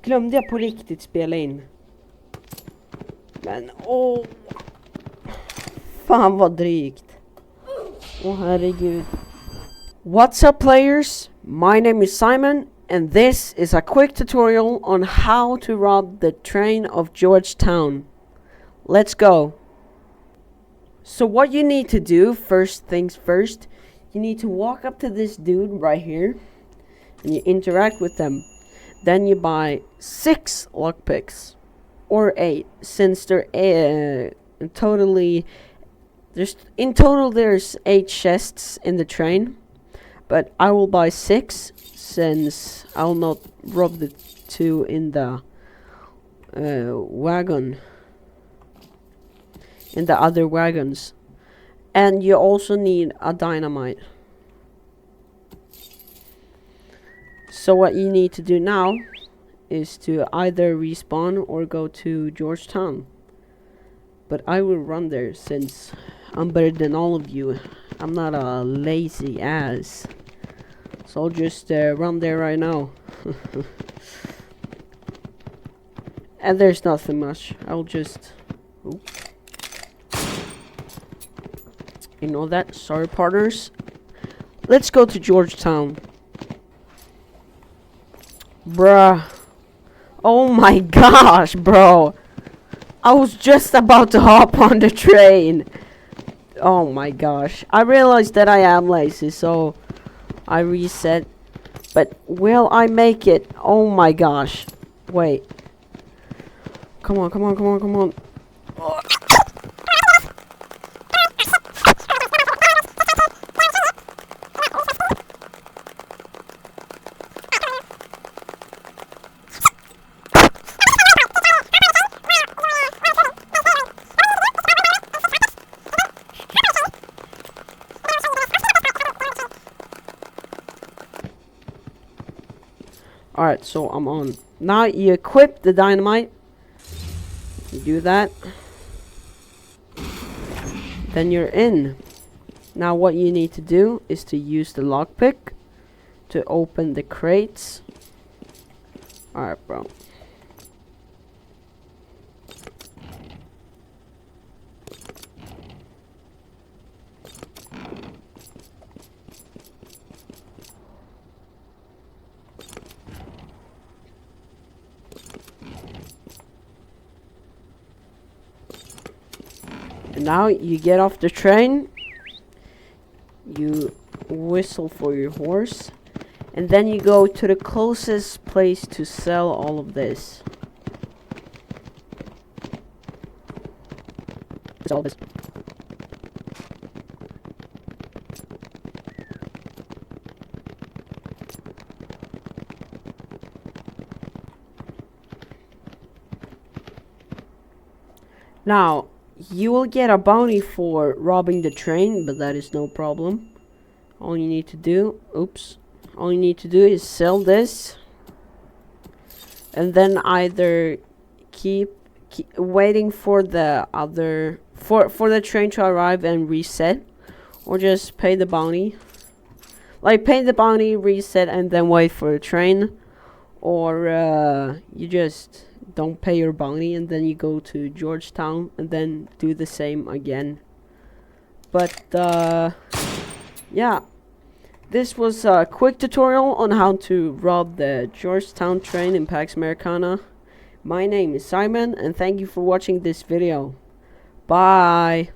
glömde jag på riktigt spela in. Men åh. Fan vad drygt. Åh herregud. What's up players? My name is Simon and this is a quick tutorial on how to rob the train of Georgetown. Let's go. So what you need to do, first things first, you need to walk up to this dude right here and you interact with them. Then you buy 6 lockpicks or 8, since they're in total there's 8 chests in the train, but I will buy 6 since I will not rob the 2 in the wagon, in the other wagons. And you also need a dynamite. So what you need to do now is to either respawn or go to Georgetown. But I will run there since I'm better than all of you. I'm not a lazy ass. So I'll just run there right now. And there's nothing much. I'll just... Ooh. You know that? Sorry, partners. Let's go to Georgetown. Bruh. Oh my gosh, bro. I was just about to hop on the train. Oh my gosh. I realized that I am lazy, so I reset. But will I make it? Oh my gosh. Wait. Come on, come on, come on, come on. Oh. Alright, so I'm on. Now you equip the dynamite. You do that. Then you're in. Now what you need to do is to use the lockpick to open the crates. Alright, bro. Now you get off the train, you whistle for your horse, and then you go to the closest place to sell all of this. All this. Now, you will get a bounty for robbing the train, but that is no problem. All you need to do, all you need to do is sell this, and then either keep waiting for the other for the train to arrive and reset, or just pay the bounty. Like pay the bounty, reset, and then wait for the train, or you just don't pay your bounty and then you go to Georgetown and then do the same again. But yeah, this was a quick tutorial on how to rob the Georgetown train in Pax Americana. My name is Simon and thank you for watching this video. Bye.